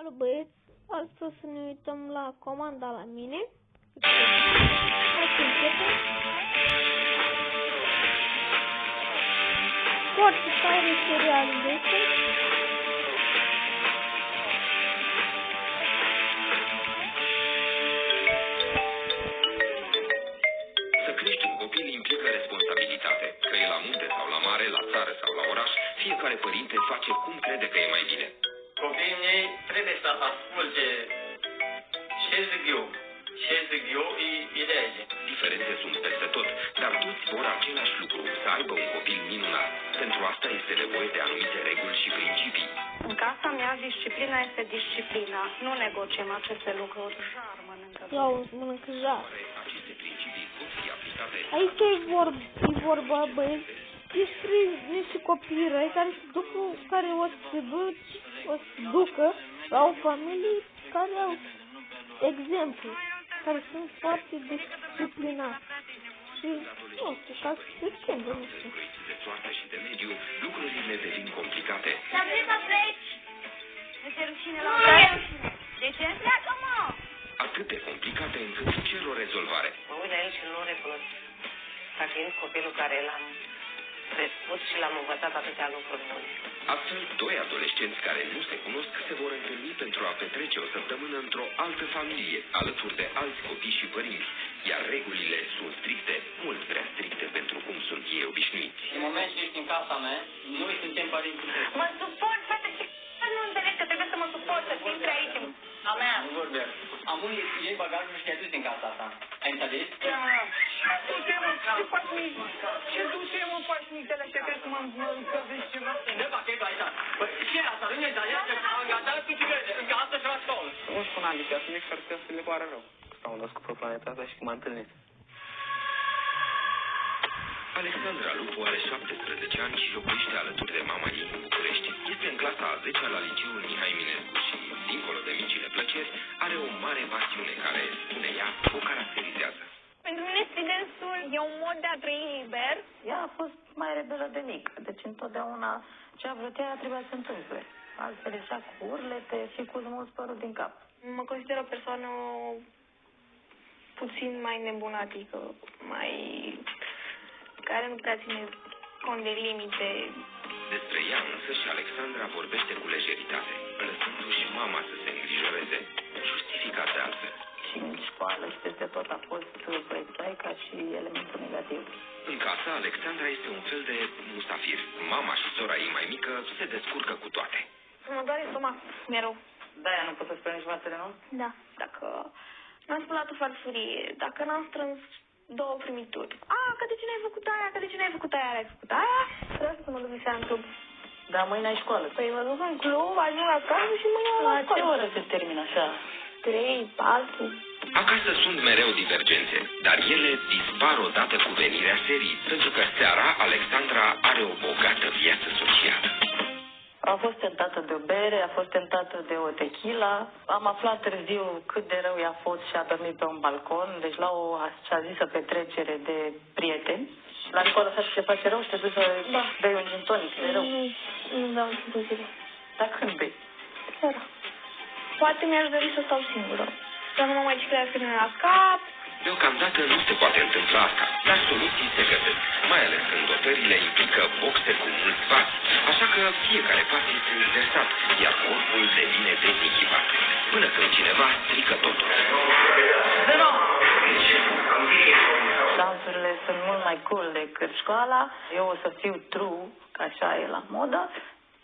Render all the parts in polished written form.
Salut băieți, astăzi să ne uităm la comanda la mine. Hai să începem. Foarte tare serial este. Să crești un copil implică responsabilitate. Că e la munte sau la mare, la țară sau la oraș, fiecare părinte face cum crede că e mai bine. Copiii mei trebuie să asculte ce zic eu, e lege. Diferențe sunt peste tot, dar toți vor același lucru, să aibă un copil minunat. Pentru asta este nevoie de anumite reguli și principii. În casa mea, disciplina este disciplina. Nu negociem aceste lucruri. Jar mănâncă. Eu mănâncă jar. Aceste principii pot fi aplicate. Aici e vorba băieți, despre niște copii răi care o să ducă la o familie care au exemplu, care sunt foarte disciplinați. Și, nu știu, ca să se schimbe, nu știu. De soartă și de mediu, lucrurile devin complicate. Dar vrei să pleci? Este rușine la care? De ce? Pleacă, mă! Atât de complicate încât cer o rezolvare. Mă uit la el și nu recunosc. Dacă e copilul care l-am crescut și l-am învățat atâtea lucruri bune. Astfel, doi adolescenți care nu se cunosc se vor întâlni pentru a petrece o săptămână într-o altă familie, alături de alți copii și părinți, iar regulile sunt stricte, mult prea stricte pentru cum sunt ei obișnuiți. În moment ce ești în casa mea, noi suntem părinții tăi. Mă suport, frate, și nu înțelegi că trebuie să mă suport, să intri aici. A mea, nu vorbesc. Am unii iei bagajul și te-ai dus din casa asta. Ai înțeles? Ce du-te, mă, faci mictele astea, crezi că mă încălzești ceva? Ne pachetul aici. Păi, ce e asta? Vine de aici, că am angajat picioarele, încă astăzi și la școală. Nu spun handicap, nici că ar putea să le pară rău. S-au născut pe planeta asta și că m-a întâlnit. Alexandra Lupu are 17 ani și locuiește alături de mama ei în București. Este în clasa a 10-a la liceul Mihai Eminescu și, dincolo de micile plăceri, are o mare pasiune care, spune ea, o caracterizează. Pentru mine studentul e un mod de a trăi liber. Ea a fost mai rebelă de mică, deci întotdeauna ce a vrut ea trebuia să se întâmple. Altfel ieșea cu urlete și cu mulți părul din cap. Mă consider o persoană puțin mai nebunatică, mai care nu prea ține cont de limite. Despre ea însă și Alexandra vorbește cu lejeritate, lăsându-și mama să se îngrijoreze, justificat de altfel. Și în școală și peste tot a fost ca și elementul negativ. În casă, Alexandra este un fel de musafir. Mama și sora ei mai mică se descurcă cu toate. Mă doare stomac, mereu. De-aia nu poți să speli nici vasele, nu? Da, dacă n-am spălat o farfurie, dacă n-am strâns 2 primituri. Că de ce n-ai făcut aia, că de ce n-ai făcut aia, ai făcut aia? Vreau să mă duc seara în club. Da, mâine ai școală. Păi mă duc în club, ajung acasă și mâine mă la ce oră se termină așa? 3, 4. Acasă sunt mereu divergențe, dar ele dispar odată cu venirea serii, pentru că seara Alexandra are o bogată viață socială. A fost tentată de o bere, a fost tentată de o tequila. Am aflat târziu cât de rău i-a fost și a dormit pe un balcon, deci la o așa zisă petrecere de prieteni. La școală așa se face rău și te duci să bei un gin tonic, de rău. Nu dau de zile. Dar când bei? Seara. Poate mi-aș dori să stau singură. Să nu mă mai ciclească nimeni la cap. Deocamdată nu se poate întâmpla asta, dar soluții se găsesc, mai ales când dotările implică boxe cu mulți pași, așa că fiecare pas este exersat, iar corpul devine dezinhibat, până când cineva strică totul. Dansurile sunt mult mai cool decât școala. Eu o să fiu true, că așa e la modă.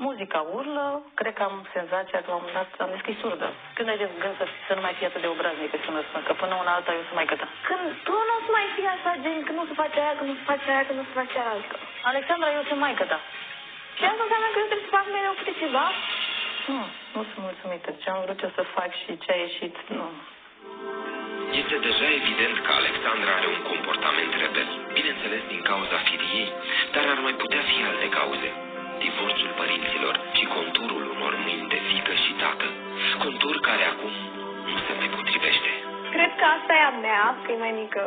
Muzica urlă, cred că am senzația că la un moment dat am deschis surdă. Când ai de gând să nu mai fii atât de obraznică și să mă spun, că până una alta eu sunt mai gata. Când tu nu o să mai fii așa, gen, când nu se face aia, când nu se face aia, când nu se face aia altă. Alexandra, eu sunt mai gata. Și asta înseamnă că eu trebuie să fac mereu câte ceva? Nu sunt mulțumită. Ce am vrut eu să fac și ce a ieșit, nu. Este deja evident că Alexandra are un comportament rebel, bineînțeles din cauza filiei, dar ar mai putea fi alte cauze. Divorțul părinților și conturul unor mâini de fiică și tată. Contur care acum nu se mai potrivește. Cred că asta e a mea, că e mai mică.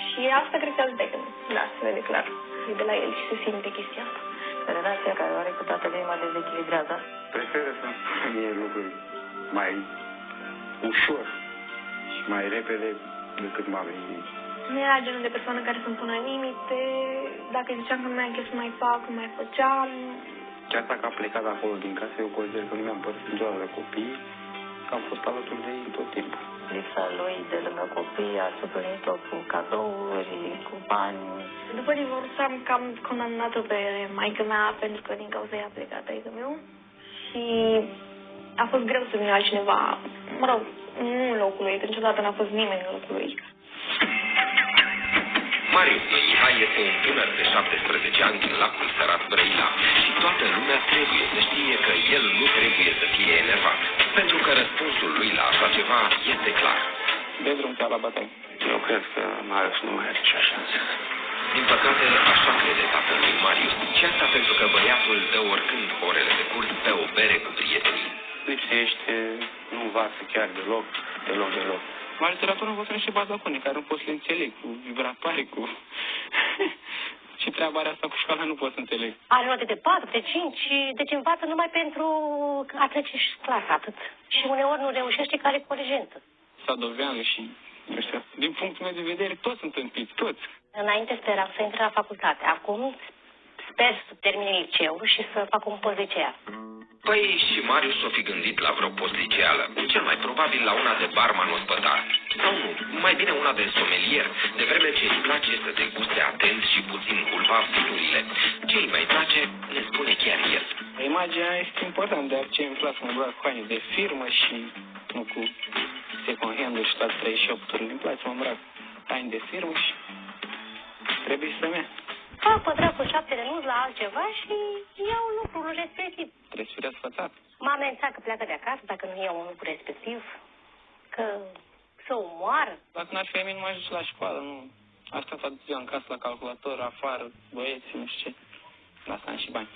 Și asta cred că alte când. Da, se vede clar. E de la el și se simte chestia asta. Relația care o are cu tatăl ei mă dezechilibrează. Preferă să-mi spun mie lucruri mai ușor și mai repede decât mamei ei. Nu era genul de persoană care să-mi pună limite. Dacă îi ziceam că nu mai să mai fac, nu mai făceam. Chiar dacă a plecat acolo din casă, eu consider că nu mi-am părțit niciodată de copii, că am fost alături de ei tot timpul. Lipsa lui de lângă copii a suplinită cu cadouri, cu bani. După divorț am cam condamnat-o pe maică mea pentru că din cauza ei a plecat taică meu. Și a fost greu să vină altcineva, mă rog, nu în locul lui, niciodată n-a fost nimeni în locul lui. Marius Mihai este un tânăr de 17 ani din lacul sărat Brăila și toată lumea trebuie să știe că el nu trebuie să fie enervat, pentru că răspunsul lui la așa ceva este clar. De drum chiar la bătaie. Eu cred că Marius nu mai are nicio șansă. Din păcate, așa crede tatălui Marius. Și asta pentru că băiatul dă oricând orele de curs pe o bere cu prietenii. Lipsește, nu învață chiar deloc. La literatură învățăm și bazapune, care nu pot să le înțeleg, cu vibratoare, cu... Și treaba asta cu școala nu pot să înțeleg. Are note de 4, de 5, deci învață numai pentru a trece și clasa, atât. Și uneori nu reușește care coligentă. Sadoveanu și ăștia. Din punctul meu de vedere, toți sunt împiți, toți. Înainte speram să intre la facultate. Acum sper să termin liceul și să fac un post liceal. Păi și Marius s-o fi gândit la vreo postliceală, cel mai probabil la una de barman ospătar. Sau nu, mai bine una de somelier, de vreme ce îi place să te guste atent și puțin culpa vinurile. Ce îi mai place, ne spune chiar el. Imaginea este importantă, de ce îmi place să mă îmbrac cu haine de firmă și nu cu second hand-uri și toate 38-urile. Îmi place să mă îmbrac haine de firmă și trebuie să merg. Fac pe dracu 7 renunț la altceva și iau lucrul respectiv. Trebuie să fii răsfățat. M-a amenințat că pleacă de acasă dacă nu iau un lucru respectiv, că să omoară. Dacă n-ar fi mine, nu mai ajunge la școală, nu. Asta toată ziua în casă, la calculator, afară, băieți, nu știu ce. La asta am și bani.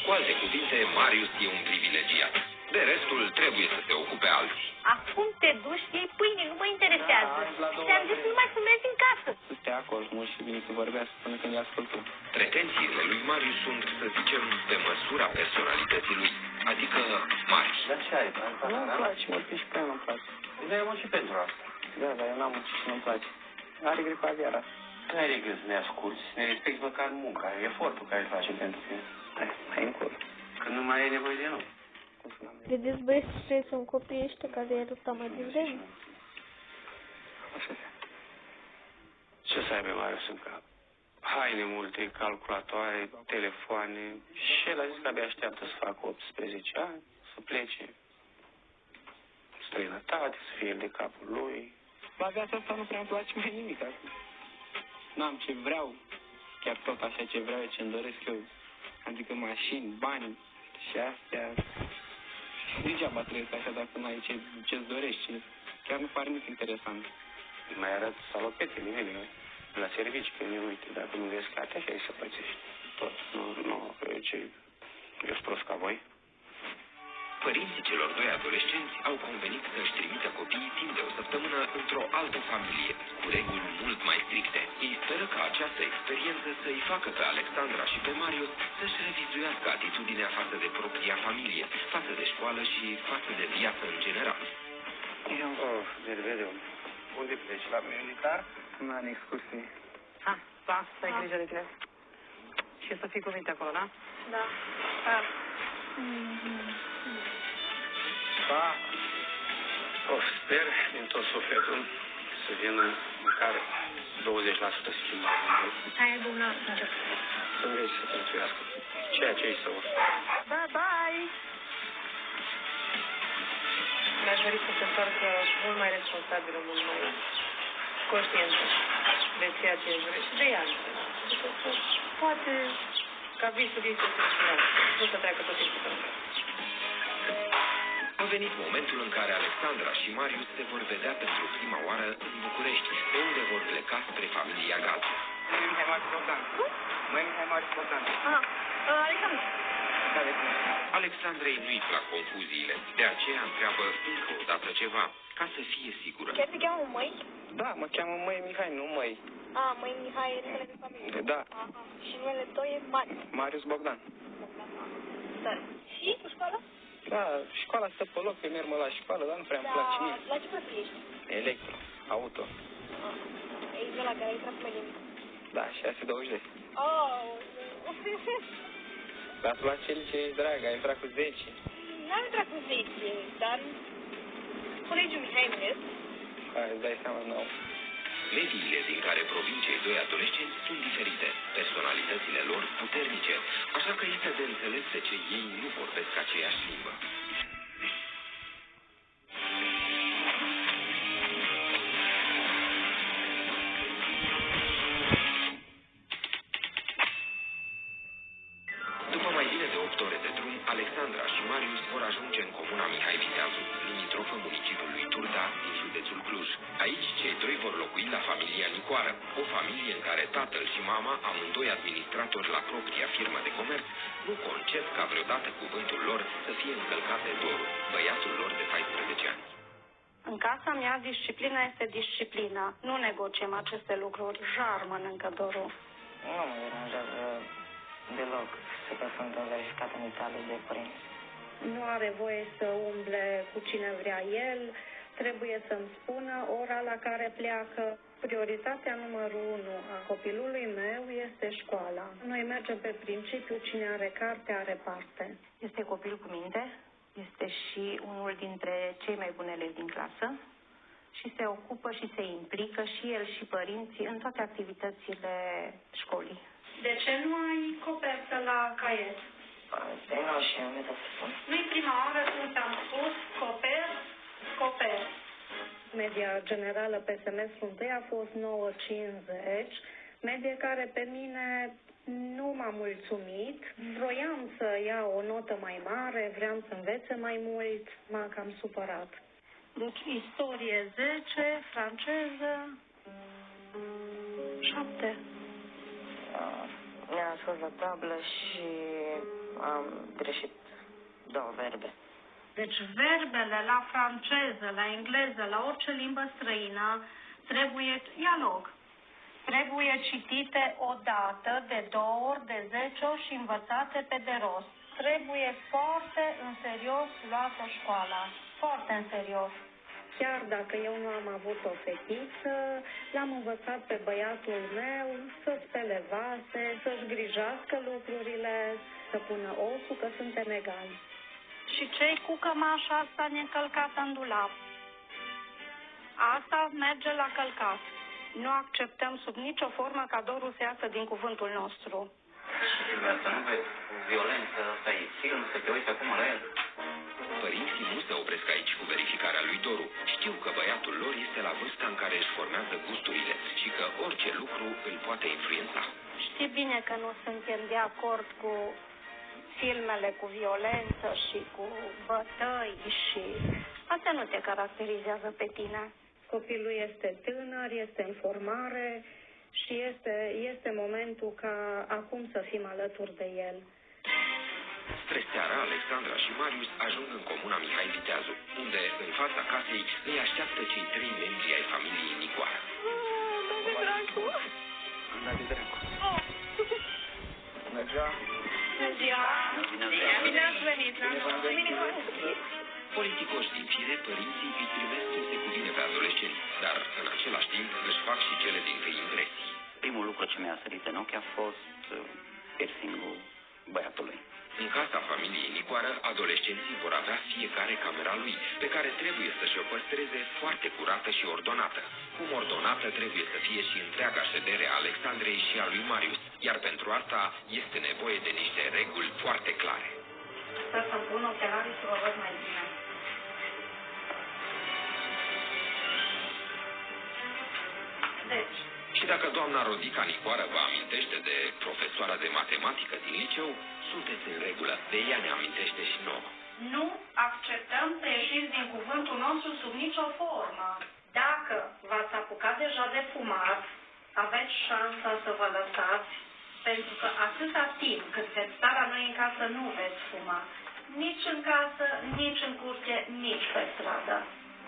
Cu alte cuvinte, Marius e un privilegiat. De restul trebuie să se ocupe alții. Acum te duci, iei pâine, nu mă interesează. Ți-am zis să nu mai fumezi în casă. Să stea acolo mult și bine să vorbească până când îi ascultă. Pretențiile lui Marius sunt, să zicem, pe măsura personalității lui, adică mari. Dar ce ai? Nu-mi place, mă piși pe nu-mi place. Dar eu mă și pentru asta. Da, dar eu n-am muncit și nu-mi place. Are gripa aviară. Nu ai de gând să ne asculti, să ne respecti măcar munca, efortul care îl facem pentru tine. Hai, mai încolo. Când nu mai ai nevoie de noi. Vedeți, băieți, ce sunt copiii ăștia care erupta mai devreme? Așa se. Ce să aibă Marius în cap? Haine multe, calculatoare, telefoane. Și el a zis că abia așteaptă să facă 18 ani, să plece în străinătate, să fie el de capul lui. La viața asta nu prea îmi place mai nimic acum. N-am ce vreau, chiar tot așa ce vreau, ce-mi doresc eu. Adică mașini, bani și astea. Degeaba trăiesc așa dacă nu ai ce-ți dorești. Chiar nu pare nimic interesant. Mai arăt salopetele mele la servici, că nu uite, dacă nu vezi că așa îi să pățești. Tot, nu, eu sunt prost ca voi. Părinții celor doi adolescenți au convenit să își trimită copiii timp de o săptămână într-o altă familie, cu reguli mult mai stricte. Ei speră ca această experiență să-i facă pe Alexandra și pe Marius să-și revizuiască atitudinea față de propria familie, față de școală și față de viață în general. Vedem. Unde pleci? La militar? N-am excursii. Ha, lasă să ai grijă de tine. Și să fii cu minte acolo, da? Da. Da. Sper din tot sufletul să vină măcar 20% schimbare. Hai, bună, încep. Să înveți să prețuiască ceea ce îi său. Bye, bye! Mi-aș dori să se întoarcă mult mai responsabilă, mult mai conștientă de ceea ce își dorește și de ea. Poate ca visul ei să fie final, nu să treacă tot timpul pe lângă. A venit momentul în care Alexandra și Marius se vor vedea pentru prima oară în București, de unde vor pleca spre familia Gală. Mihai Marius Bogdan. Mihai Marius Bogdan. Alexandru. Alexandrei nu-i plac confuziile, de aceea întreabă încă o dată ceva, ca să fie sigură. Chiar te cheamă Măi? Da, mă cheamă Măi Mihai, nu Măi. Măi Mihai e numele de familie. Da. Aha. Și numele tău e Marius. Marius Bogdan. Da. Și cu școală? Da, școala stă pe loc, eu merg la școală, dar nu prea îmi place mie. La ce profil ești? Electro, auto. Ești de la care ai intrat pe limbi. Da, 620. Oh! Dar tu la ce liceu ești, dragă? Ai intrat cu 10. N-am intrat cu 10, dar colegiul Mihai Eminescu. Hai, îți dai seama, nu. Mediile din care provin cei doi adolescenți sunt diferite, personalitățile lor puternice, așa că este de înțeles de ce ei nu vorbesc aceeași limbă. După mai bine de 8 ore de drum, Alexandra și Marius vor ajunge în comuna Mihai Viteazu, limitrofă municipiului Turda, din județul Cluj. Aici, cei doi vor locui la familia Nicoară, o familie în care tatăl și mama, amândoi administratori la propria firmă de comerț, nu concep ca vreodată cuvântul lor să fie încălcat de Doru, băiatul lor de 14 ani. În casa mea, disciplina este disciplina. Nu negociem aceste lucruri. Jar mănâncă Doru. Nu mă deranjează deloc că sunt înverificat în Italia de părinți. Nu are voie să umble cu cine vrea el, trebuie să-mi spună ora la care pleacă. Prioritatea numărul 1 a copilului meu este școala. Noi mergem pe principiu cine are carte are parte. Este copil cu minte, este și unul dintre cei mai buni elevi din clasă și se ocupă și se implică și el și părinții în toate activitățile școlii. De ce nu ai copertă la caiet? Terminal și am uitat să spun. Nu-i prima oară când ți-am spus coper. Media generală pe semestrul întâi a fost 9,50, medie care pe mine nu m-a mulțumit. Vroiam să iau o notă mai mare, vreau să învețe mai mult, m-a cam supărat. Deci istorie 10, franceză 7. Mi-am scos la tablă și am greșit 2 verbe. Deci verbele la franceză, la engleză, la orice limbă străină trebuie, ia loc, trebuie citite o dată, de 2 ori, de 10 ori și învățate pe de rost. Trebuie foarte în serios luată școala, foarte în serios. Chiar dacă eu nu am avut o fetiță, l-am învățat pe băiatul meu să spele vase, să-și grijească lucrurile, să pună osul, că suntem egali. Și ce-i cu cămașa asta neîncălcată în dulap? Asta merge la călcat. Nu acceptăm sub nicio formă ca Doru să iasă din cuvântul nostru. Și filmul ăsta nu vezi violență, asta e film, să te uiți acum la el. Părinții nu se opresc aici cu verificarea lui Doru. Știu că băiatul lor este la vârsta în care își formează gusturile și că orice lucru îl poate influența. Știi bine că nu suntem de acord cu filmele cu violență și cu bătăi și... Asta nu te caracterizează pe tine. Copilul este tânăr, este în formare și este momentul ca acum să fim alături de el. Spre seara, Alexandra și Marius ajung în comuna Mihai Viteazu, unde, în fața casei, îi așteaptă cei 3 membri ai familiei Nicoară. Bună Dracu! Bună ziua! Bună ziua! Bine ați venit! Politicoși din fire, părinții îi privesc cum se cuvine pe adolescenți, dar, în același timp, își fac și cele dintâi impresii. Primul lucru ce mi-a sărit în ochi a fost piercing-ul băiatului. În casa familiei Nicoară, adolescenții vor avea fiecare camera lui, pe care trebuie să și-o păstreze foarte curată și ordonată. Cum ordonată trebuie să fie și întreaga ședere a Alexandrei și a lui Marius, iar pentru asta este nevoie de niște reguli foarte clare. Sper să-mi pun ochelarii să vă văd mai bine. Deci... Și dacă doamna Rodica Nicoară vă amintește de profesoara de matematică din liceu, sunteți în regulă, de ea ne amintește și nouă. Nu acceptăm să ieșiți din cuvântul nostru sub nicio formă. Dacă v-ați apucat deja de fumat, aveți șansa să vă lăsați, pentru că atâta timp cât veți sta la noi în casă nu veți fuma. Nici în casă, nici în curte, nici pe stradă.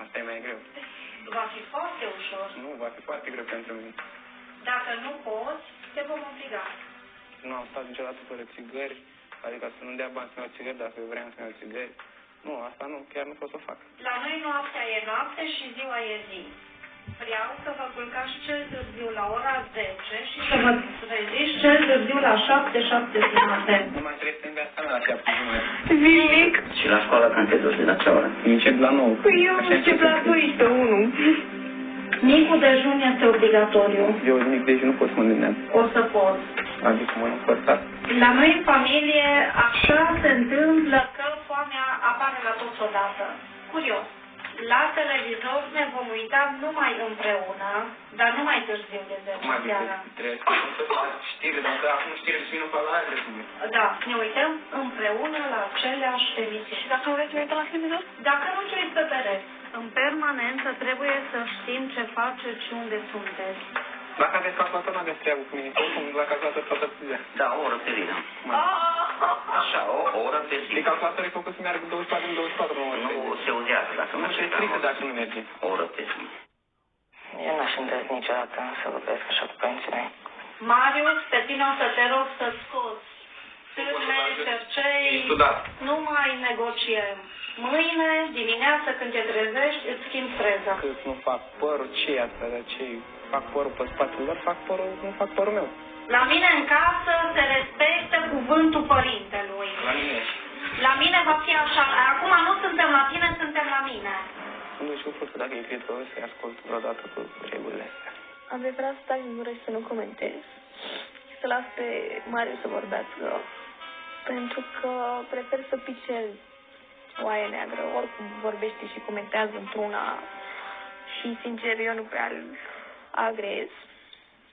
Asta e mai greu. Va fi foarte ușor. Nu, va fi foarte greu pentru mine. Dacă nu poți, te vom obliga. Nu am stat niciodată fără țigări, adică să nu dea bani să iau țigări, dacă eu vreau să iau țigări. Nu, asta nu, chiar nu pot să fac. La noi noaptea e noapte și ziua e zi. Vreau să vă culcați cel târziu la ora 10 și să vă treziți cel târziu la 7:30. Nu mai trebuie să înveți la 7:30. Zilnic. Și la școală când te duci la ce oră? Încep la 9. Păi eu încep la 12:01. Micul dejun este obligatoriu. Eu mic dejun nu pot să mă dimineață. O să poți. Adică mănânc păstat. La noi în familie așa se întâmplă că foamea apare la toți odată. Curios. La televizor ne vom uita numai împreună, dar nu mai târziu de 10 seara. Trebuie să fac știri, dar acum știrile și nu fac la alte. Da, ne uităm împreună la aceleași emisii. Și dacă nu vrei să ne uităm la televizor? Dacă nu te uiți pe pereți, în permanență trebuie să știm ce faceți și unde sunteți. Dacă aveți calculator, nu aveți treabă cu mine. Oricum, la calculator toată ziua. Da, o oră pe zi, da. Așa, o oră pe zi. De calculator e făcut să meargă 24 în 24 în oră. Nu se uzează dacă nu se strică dacă nu merge. O oră pe zi. Eu n-aș îndrăzni niciodată să vorbesc așa cu părinții mei. Marius, pe tine o să te rog să scoți filme, cercei, nu mai negociem. Mâine, dimineața, când te trezești, îți schimbi freza. Cât nu fac părul, ce e asta, de ce fac părul pe spatele lor, fac părul, nu fac părul meu. La mine în casă se respectă cuvântul părintelui. La mine. La mine va fi așa. Acum nu suntem la tine, suntem la mine. Nu știu că dacă e prietenoros să-i ascult vreodată cu regulile astea. Am preferat să stai în gură și să nu comentez. Să las pe Marius să vorbească. Pentru că prefer să picel oaie neagră. Oricum vorbește și comentează într-una. Și sincer eu nu prea îl agrez.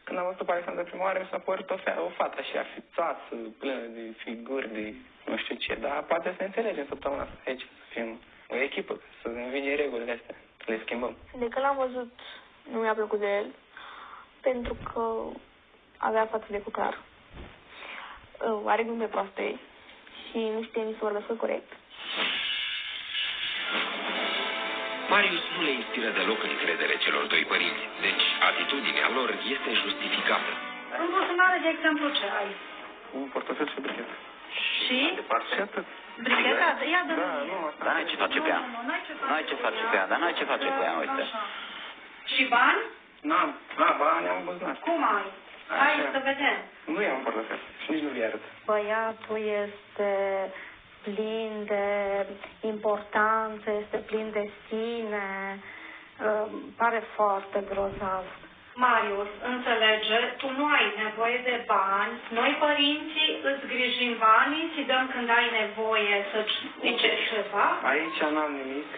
Când am văzut pe Alexandra prima oară, mi s-a părut o fată așa afițoasă, plină de figuri, de nu știu ce, dar poate să ne înțelegem săptămâna asta aici, să fim o echipă, să ne învine regulile astea, să le schimbăm. De când l-am văzut, nu mi-a plăcut de el, pentru că avea față de cucar. Are glume proaste și nu știe nici să vorbească corect. Marius nu le inspiră deloc încredere celor doi părinți, deci atitudinea lor este justificată. În buzunare, de exemplu, ce ai? Un portofel și o brichetă. Și? Și atât. Bricheta? Ia de Da, nu, asta. Dar n-ai ce face pe ea. N-ai ce face pe ea, dar n-ai ce face pe ea, uite. Și bani? N-am, bani am în buzunar. Cum ai? Hai să vedem. Nu i-am portofel și nici nu-l arăt. Băiatul este plin de importanță, este plin de sine, pare foarte grozav. Marius, înțelege, tu nu ai nevoie de bani, noi părinții îți grijim banii, ți dăm când ai nevoie să-ți ceri ceva. Aici n-am nimic.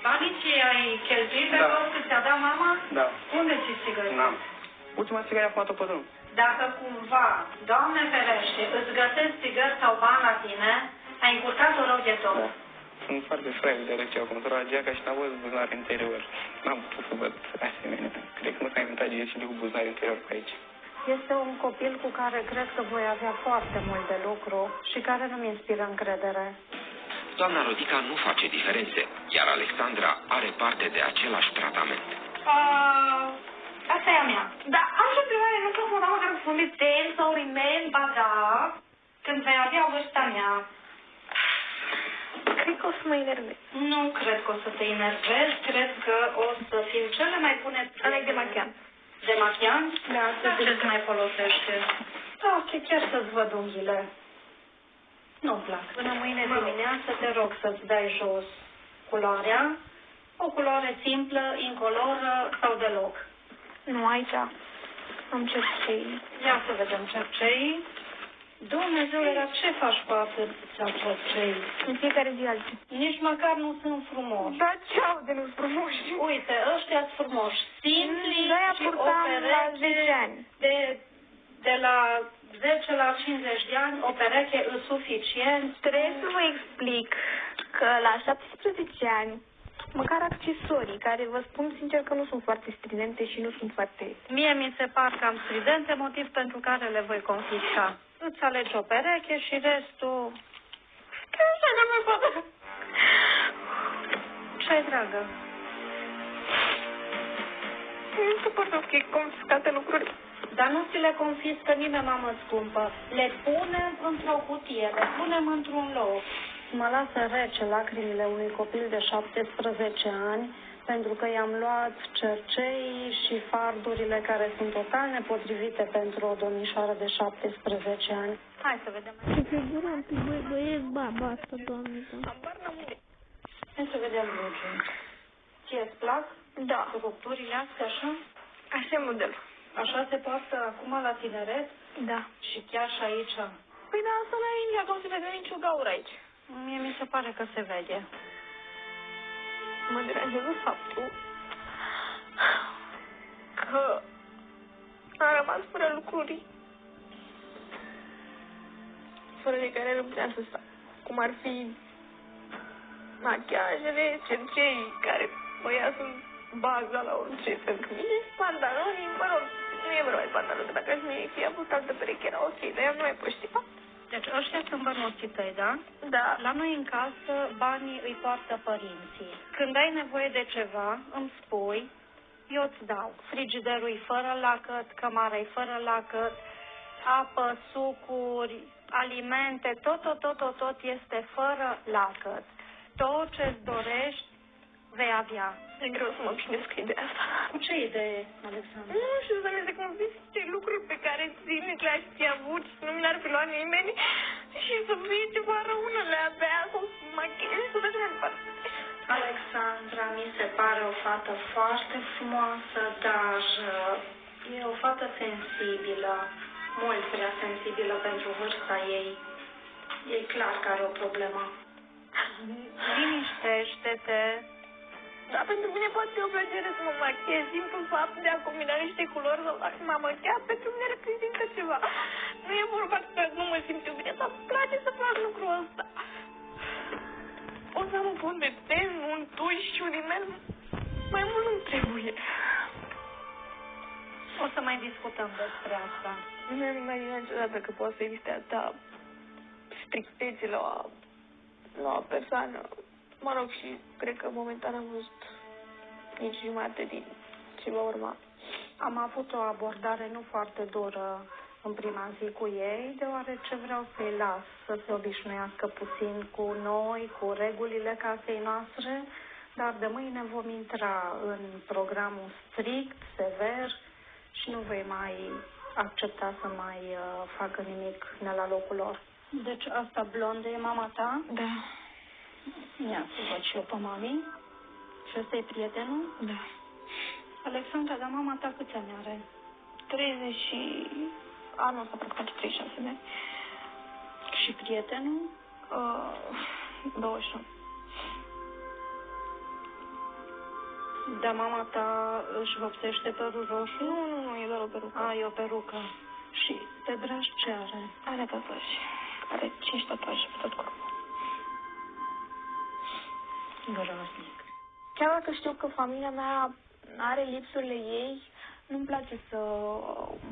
Banii ce ai cheltuit pe tot cât ți-a dat mama? Da. Unde ți țigări? N-am. Ultima țigări a fumat-o pe drum. Dacă cumva, Doamne ferește, îți găsesc țigări sau bani la tine, ai încurcat-o rău de tot. Da. Sunt foarte fraiu de ce au controlat geaca și n-am văzut buzunar interior. N-am putut să văd asemenea. Cred că nu s-a inventat și cu buzunar interior pe aici. Este un copil cu care cred că voi avea foarte mult de lucru și care nu-mi inspiră încredere. Doamna Rodica nu face diferențe, iar Alexandra are parte de același tratament. Asta e a mea. Dar așa privare nu că mă dau dacă să mi ten sau rimen, ba da, când vei avea vârsta mea. Cred că o să mă enervez. Nu cred că o să te enervezi, cred că o să fim cele mai bune Aleg de machian. De machian? Da, ce mai folosește? Da, chiar să-ți văd unghiile. Nu-mi plac. Până mâine dimineață te rog să-ți dai jos culoarea. O culoare simplă, incoloră sau deloc. Nu, aici am cercei. Ia să vedem cercei. Dumnezeule, dar ce faci cu atâția cercei? În fiecare zi alții. Nici măcar nu sunt frumoși. Da, ce au de nu-s frumoși? Uite, ăștia-s frumoși. Simpli Noi și o la 10 ani. De la 10 la 50 de ani, o pereche e suficient. Trebuie să vă explic că la 17 ani, măcar accesorii, care vă spun sincer că nu sunt foarte stridente și nu sunt foarte... Mie mi se par cam stridente, motiv pentru care le voi confisca. Îți alegi o pereche și restul... Ce-ai, dragă? Nu suport că e confiscate lucruri. Dar nu ți le confiscă nimeni, mamă scumpă. Le punem într-o cutie, le punem într-un loc. Mă lasă rece lacrimile unui copil de 17 ani pentru că i-am luat cerceii și fardurile care sunt total nepotrivite pentru o domnișoară de 17 ani. Hai să vedem. Ce figuram pe băieți, baba asta, doamne. Hai să vedem lucruri. Ție-ți plac? Da. Rupturile astea, așa? Așa e modelul. Așa se poartă acum la tineret? Da. Și chiar și aici? Păi da, asta nu e India, că nu se vede nicio gaură aici. Mie mi se pare că se vede. Mă deranjează faptul că am rămas fără lucruri fără de care nu puteam să stau. Cum ar fi machiajele, cercei care mă ia sunt baza la orice pentru mine, pantalonii, mă rog, nu e vorba de pantaloni, că dacă aș fi avut altă pereche era ok, dar eu nu mai pot ști. Deci ăștia sunt bănuții tăi, da? Da. La noi în casă banii îi poartă părinții. Când ai nevoie de ceva, îmi spui, eu îți dau. Frigiderul fără lacăt, cămara fără lacăt, apă, sucuri, alimente, tot este fără lacăt. Tot ce-ți dorești vei avea. E greu să mă împinesc cu ideea asta. Cu ce idee, Alexandra? Nu știu să mi se convins ce lucruri pe care ține le-aș fi avut și nu mi le-ar fi luat nimeni și să fie ceva răunele abia sau să mă machiez și să mergem mai departe. Alexandra mi se pare o fată foarte frumoasă, dar e o fată sensibilă, mult prea sensibilă pentru vârsta ei. E clar că are o problemă. Liniștește-te. Da, pentru mine poate fi o plăcere să mă machiez. Simplu fapt de a combina niște culori sau a mă machiat, pentru mine reprezintă ceva. Nu e vorba că nu mă simt eu bine, dar îmi place să fac lucrul ăsta. O să am un fond de ten, un tuș și un rimel. Mai mult nu trebuie. O să mai discutăm despre asta. Nu mi-am imaginat niciodată că poate să existe atâta strictețe la o persoană. Mă rog, și cred că momentan am văzut nici jumate din ce va urma. Am avut o abordare nu foarte dură în prima zi cu ei, deoarece vreau să-i las să se obișnuiască puțin cu noi, cu regulile casei noastre, dar de mâine vom intra în programul strict, sever și nu voi mai accepta să mai facă nimic ne la locul lor. Deci asta blondă e mama ta? Da. Ia să văd și eu pe mami. Și ăsta e prietenul? Da. Alexandra, dar mama ta câți ani are? 30 și... anul ăsta aproape 36 de ani. Și prietenul? 21. Dar mama ta își vopsește părul roșu? Nu, e doar o perucă. A, e o perucă. Și pe braț ce are? Are tatuaje. Are 5 tatuaje pe tot corpul. Groaznic. Chiar dacă știu că familia mea are lipsurile ei, nu-mi place să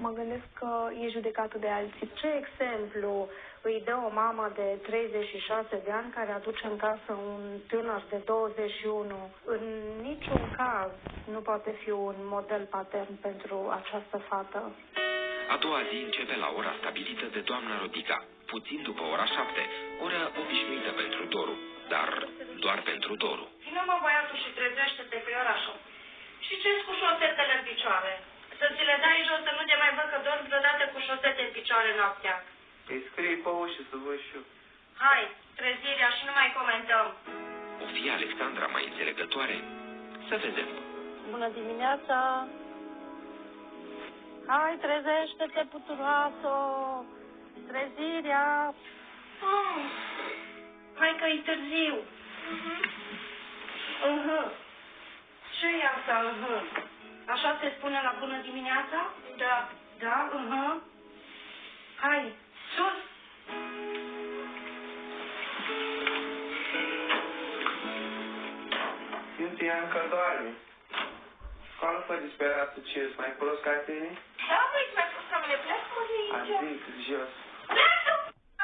mă gândesc că e judecată de alții. Ce exemplu îi dă o mamă de 36 de ani care aduce în casă un tânăr de 21? În niciun caz nu poate fi un model patern pentru această fată. A doua zi începe la ora stabilită de doamna Rodica, puțin după ora 7, ora obișnuită pentru Doru, dar doar pentru Doru. Vină mă băiatul și trezește-te pe orașul. Și ce-ți cu șosetele în picioare? Să ți le dai jos să nu te mai văd că dormi vreodată cu șosete în picioare noaptea. Păi scrie pe ușă să văd și eu. Hai, trezirea și nu mai comentăm. O fi Alexandra mai înțelegătoare? Să vedem. Bună dimineața! Hai, trezește-te, puturoasă! Trezirea! Hai că e târziu. Ce-i asta? Așa se spune la bună dimineața? Da. Da? Hai, sus! Cynthia încă doarme. Școală fă disperată, ce ești mai prost ca tine? Da, băi, mi-a spus că mă le pleacă de aici. Adic, jos. Pleacă,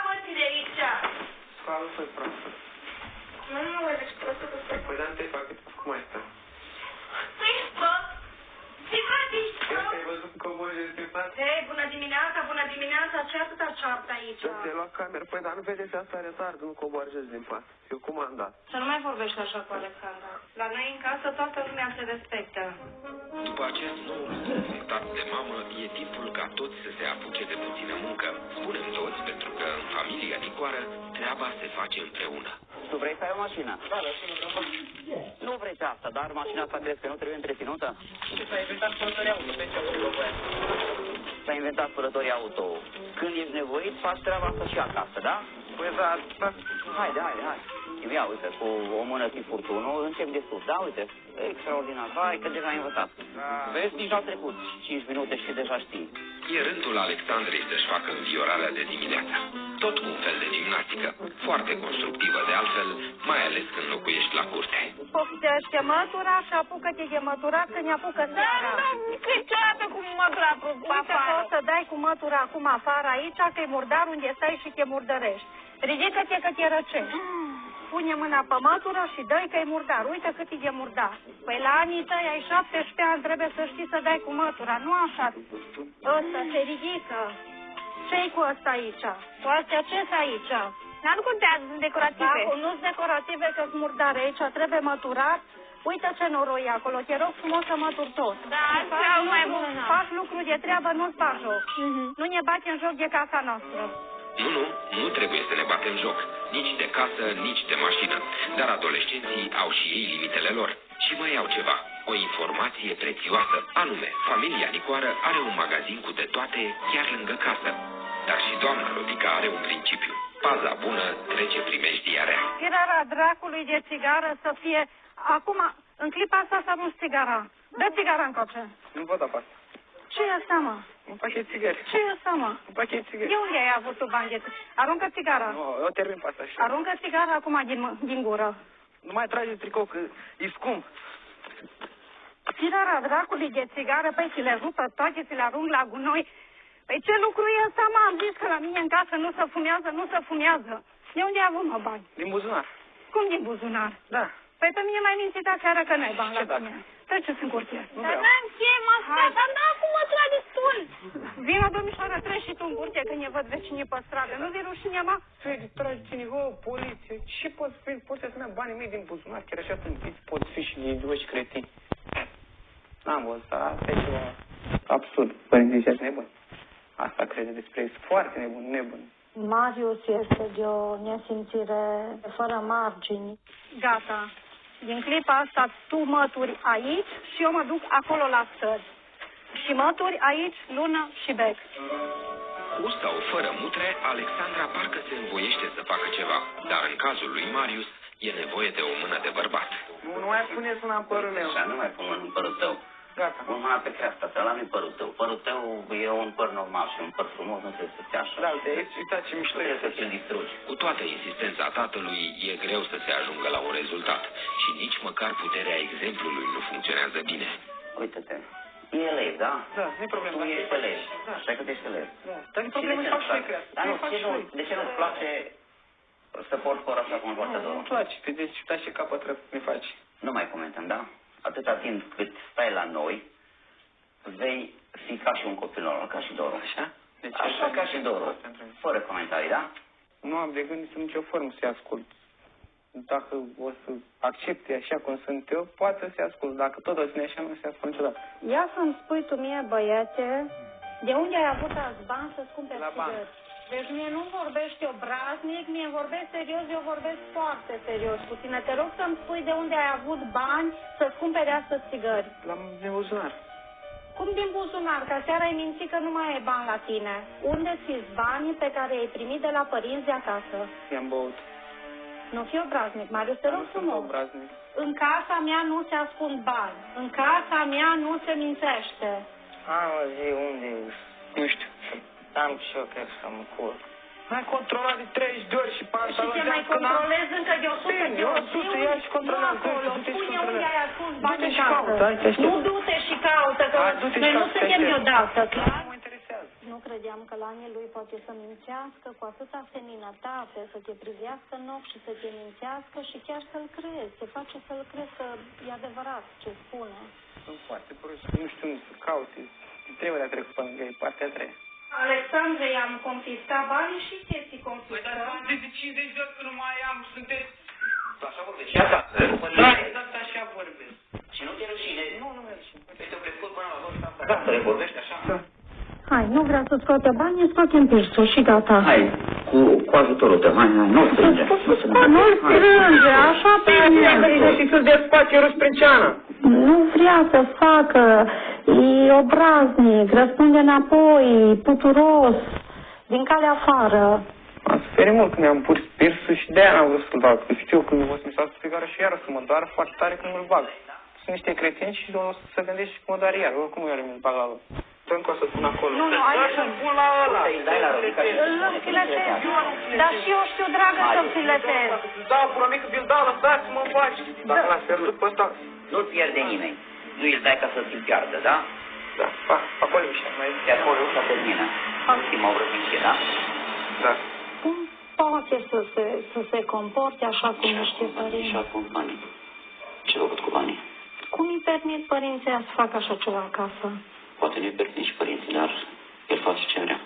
mă, de aici. Școală fă proastă. Nu, Alex, proastă că stai. Păi, dar nu te fac, cum ai stă? Păi, bă, ți-i frate, Cred că ai văzut că coborul este față? Hei, bună dimineața, ce atâta ceartă aici? Să te lua cameră. Păi, dar nu vedeți asta retard, nu coboară jos din pat. Eu cum am dat? Să nu mai vorbești așa cu Alexandra. La noi în casă toată lumea se respectă. După acest nou rezultat de mamă, e timpul ca toți să se apuce de puțină muncă. Spunem toți, pentru că în familia Nicoară treaba se face împreună. Tu vrei să ai o mașină? Da, dar și Nu vrei pe asta, dar mașina asta crezi că nu trebuie întreținută? s-a inventat spălătorii auto, pe ce auto voia? S-a inventat spălătorii auto. Când ești nevoit, faci treaba asta și acasă, da? Păi, dar... Haide. Ia uite, cu o mână și furtunul, încep de sus, da, uite, extraordinar, hai că deja ai învățat. Vezi, nici n-au trecut 5 minute și deja știi. E rândul Alexandrei să-și facă înviorarea de dimineață. Tot cu un fel de gimnastică, foarte constructivă de altfel, mai ales când locuiești la curte. Poftește mătura și apucă-te de măturat că ne apucă seara. Da, niciodată cum mă clapă afară. Uite că o să dai cu mătura acum afară aici, că e murdar unde stai și te murdărești. Ridică-te că te răcești. Pune mâna pe mătură și dă-i că e murdar. Uite cât e de murdar. Păi la anii tăi ai 17 ani, trebuie să știi să dai cu mătura, nu așa. Ăsta se ridică. Ce-i cu ăsta aici? Cu astea ce-s aici? Dar nu contează, sunt decorative. Da, nu-s decorative, că-s murdare aici, trebuie măturat. Uite ce noroi e acolo, te rog frumos să mături tot. Da, cea mai bună. Faci lucru de treabă, nu-ți faci joc. Nu ne bate în joc de casa noastră. Nu trebuie să ne batem joc, nici de casă, nici de mașină. Dar adolescenții au și ei limitele lor. Și mai au ceva, o informație prețioasă, anume, familia Nicoară are un magazin cu de toate chiar lângă casă. Dar și doamna Rodica are un principiu. Paza bună trece primejdia rea. Tirarea dracului de țigară să fie... Acum, în clipa asta să nu țigara. Dă țigara încoace. Nu pot apa asta. Ce e asta, mă? Un pachet țigări. Ce e asta, mă? Un pachet țigări. De unde ai avut tu bani? Aruncă țigara. Nu, eu termin pe asta și... Aruncă țigara acum din gură. Nu mai trage tricou, că e scump. Tirarea dracului de țigară, păi ți le rupă toate, ți le arunc la gunoi. Păi ce lucru e ăsta, mă? Am zis că la mine în casă nu se fumează. De unde ai avut, mă, bani? Din buzunar. Cum din buzunar? Da. Păi pe mine m-ai mințit aseară că n-ai bani la tine. Treceți în curte. Dar n-am chem asta, dar n-am cum mătura destul. Vino, domnișoară, treci și tu în curte când ne văd vecinii pe stradă. Nu-ți e rușine, mă? Fede, tragi cineva, o poliție. Ce poți fi? Poți să-ți mea banii mei din buzunar, chiar așa tâmpiți, poți fi și idioși cretini. N-am văzut, asta e ceva absurd. Părinții ăștia nebuni. Asta crede despre ei, foarte nebun. Marius este de o nesimțire fără margini. Gata. Din clipa asta tu mături aici și eu mă duc acolo la stări. Și mături aici, lună și bec. Cu sau fără mutre, Alexandra parcă se învoiește să facă ceva, dar în cazul lui Marius e nevoie de o mână de bărbat. Nu mai puneți mâna în părul meu. Așa, nu mai pun în părul tău. Gata. Pun mâna pe creasta ta, ăla nu-i părul tău. Părul tău e un păr normal și un păr frumos, nu trebuie să stea așa. Da, uitați ce mișto trebuie să ți-l distrugi. Cu toată insistența tatălui, e greu să se ajungă la un rezultat și nici măcar puterea exemplului nu funcționează bine. Uite-te, e elev, da? Da, nu-i problemă. Tu ești elev. Da. Stai că tu ești elev. Da. Dar nu-i problemă, fac și eu creasă. Dar nu, de ce nu-ți place să porți părul așa cum poartă dorul? Nu-mi place, vedeți, uitați ce capătră mi faci. Nu mai comentăm, da? Atâta timp cât stai la noi, vei fi ca și un copil normal, ca și Doru. Așa? Deci așa ca și Doru. Fără comentarii, da? Nu am de gând să nicio formă să-i ascult. Dacă o să accepte așa cum sunt eu, poate să-i ascult. Dacă tot o să ne așa, nu se ascult niciodată. Ia să-mi spui tu mie, băiete, de unde ai avut azi bani să-ți cumperi țigări? Deci mie nu vorbești obraznic, mie vorbești serios, eu vorbesc foarte serios cu tine. Te rog să-mi spui de unde ai avut bani să-ți cumperi astăzi țigări. Din buzunar. Cum din buzunar? Că seara ai mințit că nu mai ai bani la tine. Unde ți-s banii pe care i-ai primit de la părinți de acasă? I-am băut. Nu fi obraznic, Marius, te rog frumos. Obraznic. În casa mea nu se ascund bani. În casa mea nu se mințește. Am o zi unde... Nu știu. Am și eu, cred să mă curc. Ai controlat de 30 de ori și pantaloni. Și te mai controlez încă de 100 de ori. 100, ia și controlează. Spune unde ai ascuns bani în casă. Nu du-te și caută, că noi nu suntem deodată, clar? Nu mă interesează. Nu credeam că la anii lui poate să mințească cu atâta seninătate, să te privească în ochi și să te mințească și chiar să-l crezi. Te face să-l crezi că e adevărat ce spune. Sunt foarte prost. Nu știu unde să caute. De 3 ori a trecut pe lângă ei, partea a treia. Alexandre, i-am confiscat banii și chestii confiscat. Păi, de 50 de ori că nu mai am, sunteți... Așa vorbesc. Și asta? Da, exact așa vorbesc. Și nu te rușine? Nu mi-e rușine. Păi te-o crescut până la vârsta asta. Da, le vorbești așa? Da. Hai, nu vrea să scoate bani, scoatem pirsul și gata. Hai, cu ajutorul tău, hai, nu-l strânge. Nu-l strânge, așa bine. Și să-l dea spațiu Rusprânceana. Nu vrea să facă, e obraznic, răspunde înapoi, puturos, din calea afară. Am suferit mult când mi-am pus pirsul și de-aia n-am vrut să-l bag. Că știu când o să-mi s-a țigară și iară să mă doară foarte tare când îl bag. Sunt niște cretini și o să se gândești și că mă doare iar. Oricum eu mi-l bag la lor. Dă încă o să pun acolo. Nu, aici să pun la ăla. Îl filetez. Dar și eu știu, dragă, să filetez. Da, pura mică, vi-l dau, lăsați-mă în pace. Dacă l-ați pierdut pe ăsta... Nu-l pierde nimeni. Nu îl dai ca să ți-l piardă, da? Da, acolo ușa. De acolo ușa termină. Ultima vrăbicie, da? Da. Cum poate să se comporte așa cum niște părinți? Și acum banii. Ce a făcut cu banii? Cum îi permit părinții să facă așa ceva acasă? Poate nu-i permit și părinții, dar el face ce vrea.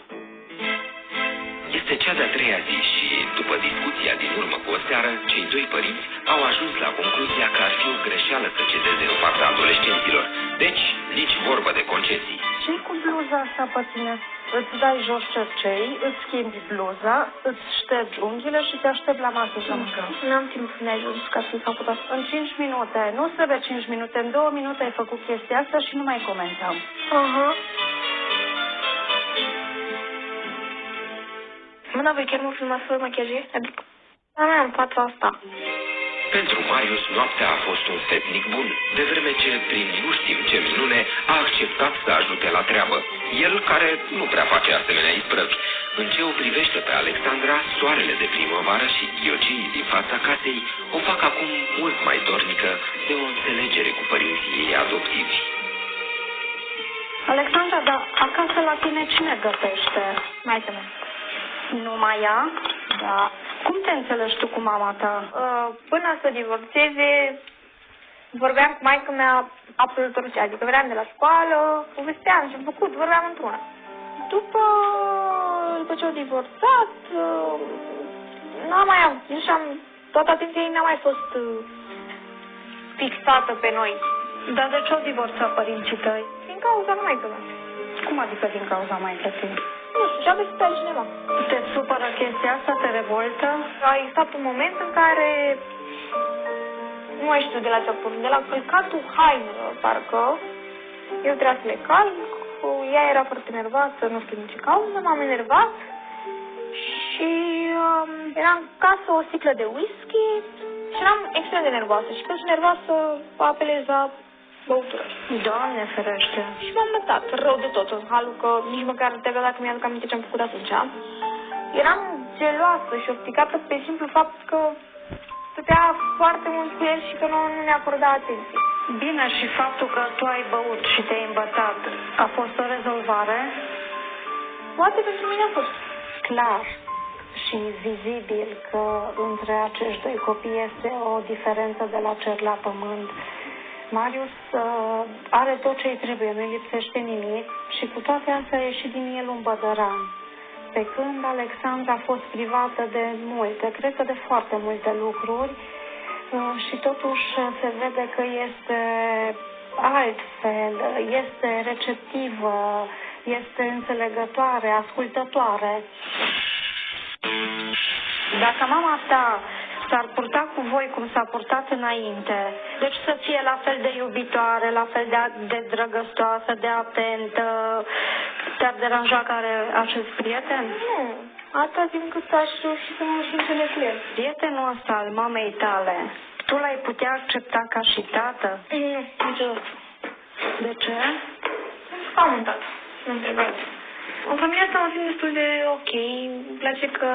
Este cea de-a treia zi și, după discuția din urmă cu o seară, cei doi părinți au ajuns la concluzia că ar fi o greșeală să cedeze în fața adolescenților. Deci, nici vorbă de concesii. Ce-i cu bluza asta pe tine? Îți dai jos cercei, îți schimbi bluza, îți ștergi unghiile și te aștept la masă să mâncăm. N-am timp să ne ajungi ca să fac asta. În 5 minute, nu trebuie 5 minute, în 2 minute ai făcut chestia asta și nu mai comentăm. Aha. Mă, dar voi chiar mă filmați fără machiaje? Adică, n-am în fața asta. Pentru Marius, noaptea a fost un setnic bun, de vreme ce, prin nu știm ce minune, a acceptat să ajute la treabă. El, care nu prea face asemenea isprăvi. În ce o privește pe Alexandra, soarele de primăvară și ghioceii din fața casei o fac acum mult mai dornică de o înțelegere cu părinții ei adoptivi. Alexandra, dar acasă la tine cine gătește? Maică mea. Numai ea? Da. Cum te înțelegi tu cu mama ta? Până să divorțeze, vorbeam cu maică mea absolut orice, adică veneam de la școală, povesteam ce-am făcut, vorbeam într-una. După ce au divorțat, n-am mai avut, nu știam, toată atenția ei n-a mai fost fixată pe noi. Dar de ce au divorțat părinții tăi? Din cauza maică mea. Cum adică din cauza maică tăi? Nu știu, și-a găsit pe altcineva. Te supără chestia asta? Te revoltă? A existat un moment în care, nu mai știu de la ce a pornit, de la călcatul hainelor, parcă, eu trebuia să le calc, ea era foarte nervoasă, nu știu din ce cauză, m-am enervat și era în casă o sticlă de whisky și eram extrem de nervoasă și pentru nervoasă apelez la băutură. Doamne ferește! Și m-am lăsat rău de tot, în halul că nici măcar trebuie dacă mi-aduc aminte ce am făcut atunci. Eram geloasă și obsticată pe simplu fapt că stătea foarte mult cu el și că nu ne acorda atenție. Bine, și faptul că tu ai băut și te-ai îmbătat, a fost o rezolvare? Poate pentru mine a fost. Clar și vizibil că între acești doi copii este o diferență de la cer la pământ. Marius are tot ce-i trebuie, nu-i lipsește nimic și cu toate astea a ieșit din el un bădăran. Pe când Alexandra a fost privată de multe, cred că de foarte multe lucruri și totuși se vede că este altfel, este receptivă, este înțelegătoare, ascultătoare. Dacă mama ta s-ar purta cu voi cum s-a purtat înainte, deci să fie la fel de iubitoare, la fel de drăgăstoasă, de atentă, te-ar deranja că are acest prieten? Nu, atâta timp cât aș reuși să mă simt bine cu el. Prietenul ăsta al mamei tale, tu l-ai putea accepta ca și tată? Nu, niciodată. De ce? Pentru că am un tată, nu întrebați. În familia asta mă simt destul de ok, îmi place că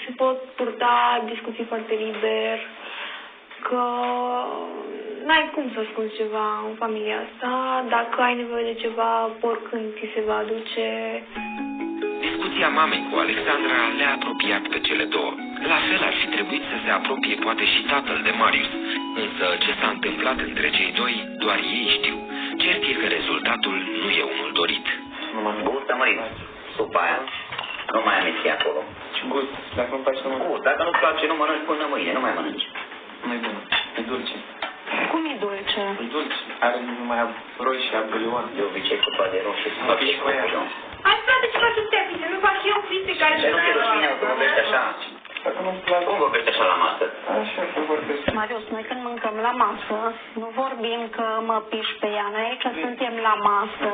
se pot purta discuții foarte liber, că n-ai cum să asculti ceva în familia asta, dacă ai nevoie de ceva, oricând ți se va aduce. Discuția mamei cu Alexandra le-a apropiat pe cele două. La fel ar fi trebuit să se apropie poate și tatăl de Marius, însă ce s-a întâmplat între cei doi, doar ei știu. Cert e că rezultatul nu e unul dorit. nu mănânc. Gust amărât. Supa aia. Nu mai am ieșit acolo. Și gust, dacă nu-mi place, nu mănânc. Gust, dacă nu-ți place, nu mănânci până mâine, nu mai mănânci. Nu-i bun, e dulce. Cum e dulce? E dulce, are numai roșii, abelion. De obicei cu de roșii. Papi și cu aia. Hai, frate, ce faci tu pizze? Nu fac eu pizze care Ce nu te rușine, tu vorbești așa? Dacă nu-mi place. Cum vorbești așa la masă? Așa că vorbesc. Marius, noi când mâncăm la masă, nu vorbim că mă piși pe ea. Noi aici suntem la masă,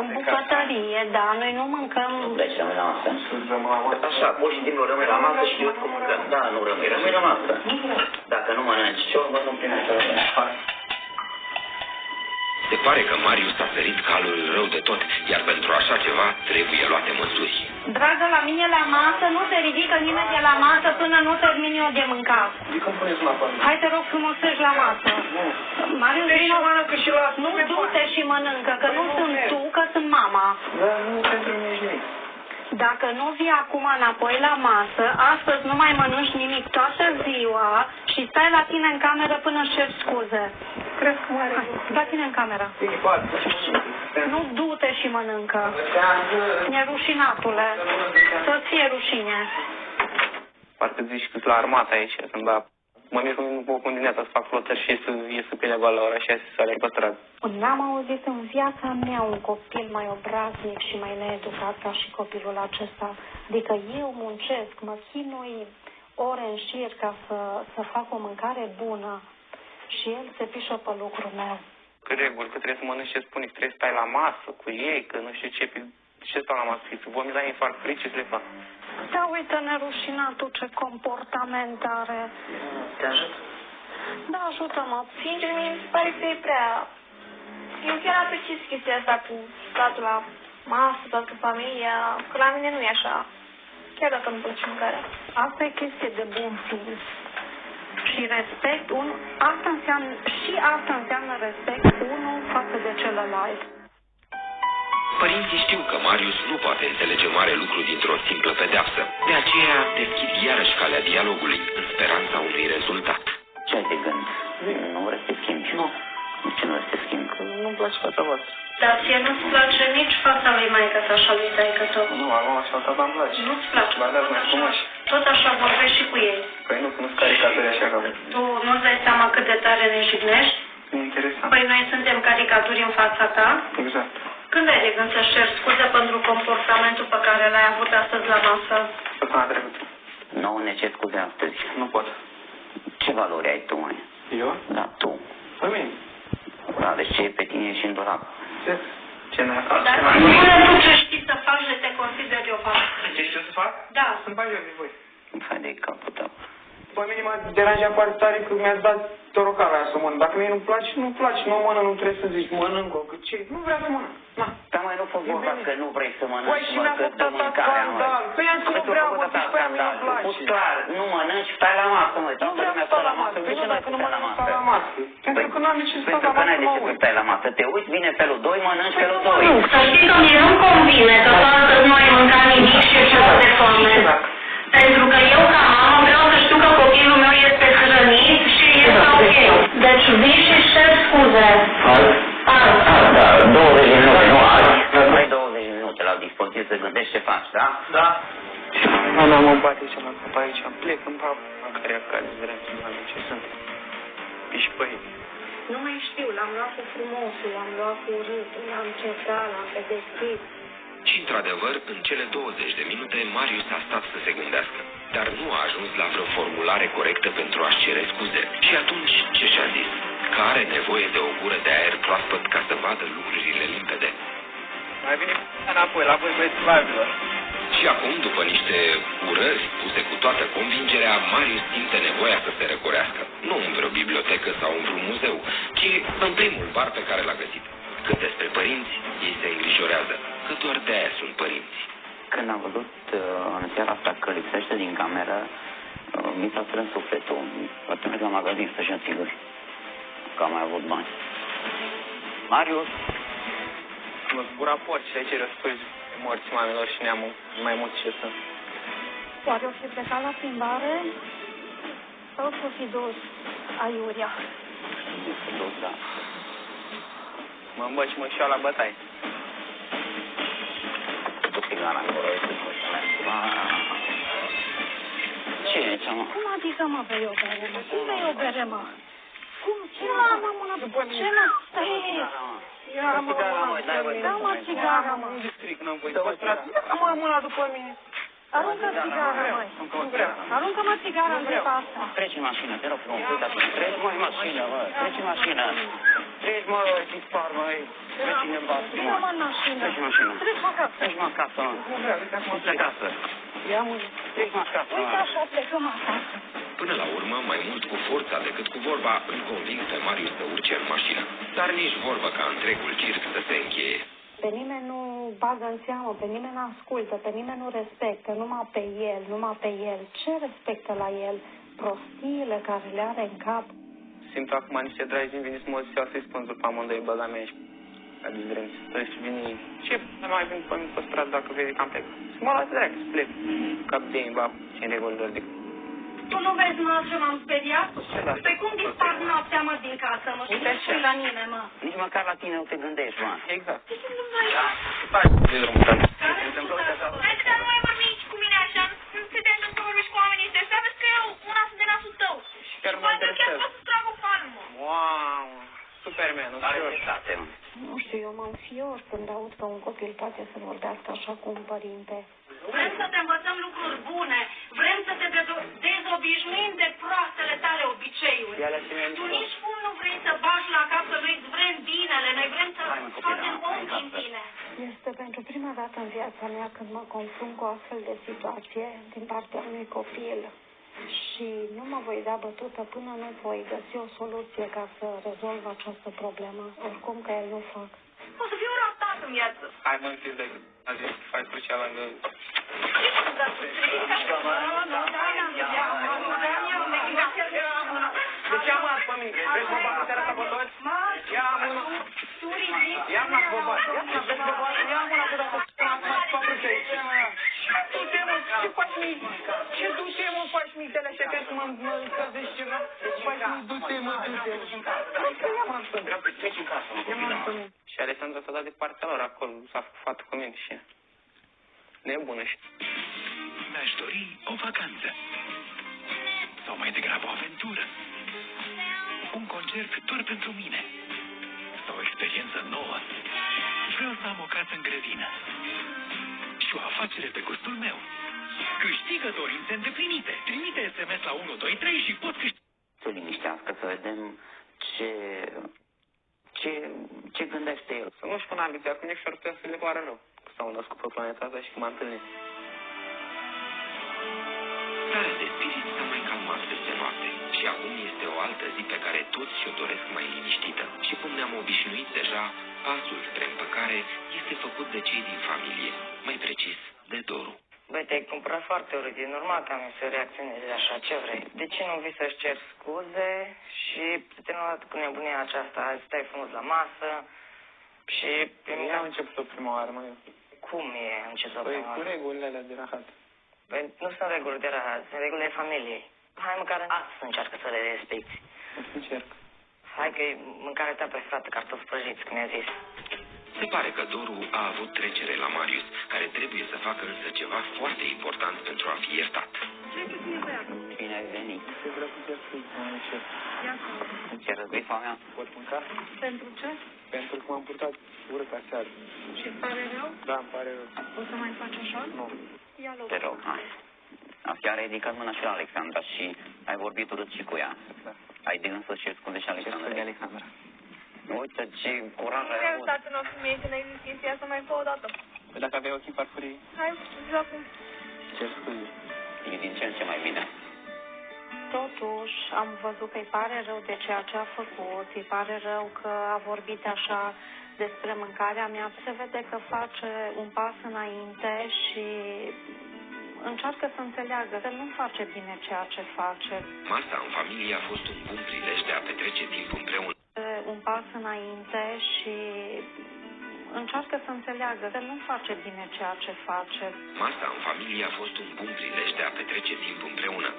în bucătărie, da, noi nu mâncăm... Nu pleci, rămâi la masă. Așa, pur și simplu rămâi la masă și eu cum mâncăm. Da, nu rămâi la masă. Dacă nu mănânci, ce urmă nu primești la masă? Se pare că Marius a sărit calul rău de tot, iar pentru așa ceva trebuie luate măsuri. Dragă, la mine la masă nu se ridică nimeni de la masă până nu termin eu de mâncat. De cum puneți una pe Hai, te rog frumos, să-și la masă. Marius, vino, mănâncă și la... Nu du-te și mănâncă, că nu sunt tu, că sunt mama. Da, nu pentru mine nici nimic. Dacă nu vii acum înapoi la masă, astăzi nu mai mănânci nimic toată ziua și stai la tine în cameră până își ceri scuze. Cred că mai La tine în cameră. Bine, poate. Nu du-te și mănâncă. Nerușinatule. Să-ți fie rușine. Parcă zici că la armată aici, când da, mă mir cum nu pot dimineața să fac flotări și ies pe goală la ora 6 să alerg pe stradă. N-am auzit în viața mea un copil mai obraznic și mai needucat ca și copilul acesta. Adică eu muncesc, mă chinui ore în șir ca să fac o mâncare bună și el se pișă pe lucrul meu. Că reguli, că trebuie să mănânci ce spune, că trebuie să stai la masă cu ei, că nu știu ce stau la masă, să vomit la ei, fac frici, ce să le fac? Da, uite, nerușinatul, ce comportament are. Te ajut? Da, ajută-mă. Sincer, mie mi se pare că e prea... Eu chiar apreciez chestia asta cu statul la masă, toată familia, că la mine nu e așa. Chiar dacă nu place mâncarea. Asta e chestie de bun simț. Și respect, asta înseamnă respect unul față de celălalt. Părinții știu că Marius nu poate înțelege mare lucru dintr-o simplă pedeapsă. De aceea deschid iarăși calea dialogului, în speranța unui rezultat. Ce ai de gând? Nu vrei să te schimbi? Nu. Ce nu vrei să te schimbi? Că nu-mi place fața voastră. Dar ție nu-ți place nici fața lui maică ta și a lui taică tău. Nu, acum așa tata îmi place. Nu-ți place. Ba da, mai frumoși. Tot așa vorbești și cu ei. Păi nu, că nu-s caricaturi așa ca... Tu nu-ți dai seama cât de tare ne jignești? E interesant. Păi noi suntem caricaturi în fața ta? Exact. Când ai de gând să-și ceri scuze pentru comportamentul pe care l-ai avut astăzi la masă? Săptămâna trecută. Nu ne cer scuze astăzi. Nu pot. Ce valori ai tu, mai? Eu? Da, tu. Pe mine. Da, deci ce e pe tine și în dulap? Ce ne-a fac? Dar nu tu ce știi să faci de te consideri o fată. Ce știu să fac? Da. Sunt bajor de voi. Hai de capul tău. Pe mine m-a deranjat foarte tare că mi-ați dat torocala aia să mănânc. Dacă mie nu-mi place, nu-mi place. Nu mănânc, nu trebuie să zici mănânc-o. Că ce? Nu vreau să mănânc. Na. Dar mai nu fă vorba că nu vrei să mănânci, Păi și mi-a făcut tata scandal. Păi am să nu vreau, mă, și pe aia mie nu-mi place. Pus clar, nu mănânci, stai la masă, măi. Nu vreau să stau la masă. Păi nu, dacă nu mănânc, stau la masă. Pentru că n-am de ce stau la masă, mă uit. Stai la masă, te uiți, vine felul 2, mănânci felul 2. Să știi că mie nu-mi convine că astăzi nu ai mâncat nimic și ești de foame. Pentru că eu, ca mamă, vreau să știu că copilul meu este hrănit și este ok. Deci vii și ceri scuze. Da, 20 de minute, nu azi. Mai 20 de minute la dispoziție să gândești ce faci, da? Da. Nu, mă bate aici, mă pe aici, plec în pap. Care acasă, dragi, ce sunt? Piși pe ei. Nu mai știu, l-am luat cu frumosul, l-am luat cu urâtul, l-am certat, l-am pedepsit. Și într-adevăr, în cele 20 de minute, Marius a stat să se gândească, dar nu a ajuns la vreo formulare corectă pentru a-și cere scuze. Și atunci, ce și-a zis? Că are nevoie de o gură de aer proaspăt ca să vadă lucrurile limpede. Mai bine înapoi, la voi băieți slavilor. Și acum, după niște urări spuse cu toată convingerea, Marius simte nevoia să se răcorească. Nu în vreo bibliotecă sau în vreun muzeu, ci în primul bar pe care l-a găsit. Cât despre părinți, ei se îngrijorează, că doar de-aia sunt părinți. Când am văzut în seara asta că lipsește din cameră, mi s-a strâns sufletul. Poate merg la magazin să-și ia țigări, că am mai avut bani. Marius! Mă zbura porci și aici răspunzi morți oamenilor și neamul mai mulți ce sunt. Oare o fi plecat la plimbare sau s-o fi dus aiurea? Da. Mă îmbăci mă și la bătaie. țigară acolo, este ce e aici, mă? Cum adică, mă, bei o bere, mă? Cum bei o bere, mă? Cum? Ce mă, mâna după ce, mă? Stai! Ia, mă, Da, mă, țigară, mă. Mă, mâna după mine. Aruncă țigară, măi. Aruncă-mă țigară în zepa asta. Treci în mașină, te rog frumos, uitați. Treci, mă, în mașină, mă. Treci în mașină. Treci, mă, dispar, măi. Treci în bază, mă. Vină, mă, în mașină. Treci în mașină. Treci, mă, acasă. Treci, mă, acasă, mă. Treci acasă. Ia, mă. Treci, mă, acasă, mă. Uite așa, plecăm acasă. Până la urmă, mai mult cu forța decât cu vorba, îl conving pe Marius să urce în mașină. Dar nici vorbă ca întregul circ să se încheie. Pe nimeni nu bagă în seamă, pe nimeni nu ascultă, pe nimeni nu respectă, numai pe el. Ce respectă la el? Prostiile care le are în cap. Simt acum niște dragi din veni să mă ziua să-i spun după amândoi băga mea și adică vrem să stăi și veni. Ce mai vin pe mine pe stradă dacă vezi că am plecat? Să mă las dreacă să plec. Cap de ei, bă, ce în regulă de Tu nu vezi, mă, ce m-am speriat? Păi cum dispar noaptea, mă, din casă, mă? Și nu spui la nimeni, mă? Nici măcar la tine nu te gândești, mă. Exact. De ce nu mai... Hai, de drumul tău. Hai să nu mai vorbi nici cu mine așa. Nu se te întâmplă să vorbești cu oamenii ăștia. Să vezi că eu una sunt de nasul tău. Și poate chiar pot să trag o fană, mă. Wow, Superman, nu știu. Nu știu, eu mă înfior când aud că un copil poate să vorbească așa cu un părinte. Vrem să te învățăm lucruri bune. Vrem să te dezobișnuim de proastele tale obiceiuri. Tu nici cum nu vrei să bagi la cap că noi vrem binele. Noi vrem să facem ochii în tine. Este pentru prima dată în viața mea când mă confrunt cu o astfel de situație din partea unui copil. Și nu mă voi da bătută până nu voi găsi o soluție ca să rezolv această problemă. Oricum că el nu fac. O să fiu ratat în viață. Hai, mă, închis de azi, faci cruciala în gând. De ce am luat pe mine? Vrei să mă bag seara asta pe toți? Ia mâna! Ia mâna să vă bag! Ia mâna să vă bag! Ia mâna să vă bag! Du-te, mă! Ce faci mie? Ce du-te, mă, faci mie? De la așa că mă încălzești ceva? Faci mie, du-te, mă, du-te! Ia mâna să vă bag! Treci în casă, mă, copila! Și Alexandra s-a dat de partea lor acolo, s-a făcut cu mine și nebună și... Mi-aș dori o vacanță. Sau mai degrabă o aventură. Un concert doar pentru mine. Sau o experiență nouă. Vreau să am o casă în grădină. Și o afacere pe gustul meu. Câștigă dorințe îndeplinite. Trimite SMS la 123 și poți câștiga. Să liniștească, să vedem ce gândește el. Să nu-și pună ambiția, acum nici s-ar putea să le pară rău. Că s-au născut pe planeta asta și că m-am întâlnit. Starea de spirit s-a mai calmat peste noapte și acum este o altă zi pe care toți și-o doresc mai liniștită. Și cum ne-am obișnuit deja, pasul spre împăcare este făcut de cei din familie, mai precis de Doru. Băi, te-ai cumpărat foarte urât, e normal ca mine să reacționezi așa, ce vrei? De ce nu vii să-și cer scuze și să te nu cu nebunia aceasta, stai frumos la masă și... Eu am început-o prima oară, mă. Cum e început-o prima prima oară? Cu regulile alea de rahat. Păi nu sunt reguli de rahat, sunt regulile familiei. Hai măcar astăzi încearcă să le respecti. Încerc. Hai că e mâncarea ta preferată, cartofi prăjiți, cum i-a zis. Se pare că Doru a avut trecere la Marius, care trebuie să facă însă ceva foarte important pentru a fi iertat. Bine ai venit. Ce vreau să cer scuze, mă încerc. Ce războifa mea? Pot mânca? Pentru ce? Pentru că m-am purtat urât aseară. Și-ți pare rău? Da, îmi pare rău. O să mai faci așa? Nu. Ia-l-o. Te rog, hai. Chiar ai ridicat mâna și la Alexandra și ai vorbit urât și cu ea. Da. Ai de gând să-ți ceri scuze și Alexandra. Ce Alexandra? Uite ce curaj ai avut. Tatăl nostru mie când ai zis chestia asta mai fă o dată. Păi dacă aveai ochii farfurii... Hai, zi acum. Cer scuze. E din ce în ce mai bine. Totuși, am văzut că îi pare rău de ceea ce a făcut, îi pare rău că a vorbit așa despre mâncarea mea. Se vede că face un pas înainte și încearcă să înțeleagă că nu face bine ceea ce face. Masa în familie a fost un bun prilej de a petrece timp împreună. Un pas înainte și încearcă să înțeleagă că nu face bine ceea ce face. Masa în familie a fost un bun prilej de a petrece timp împreună.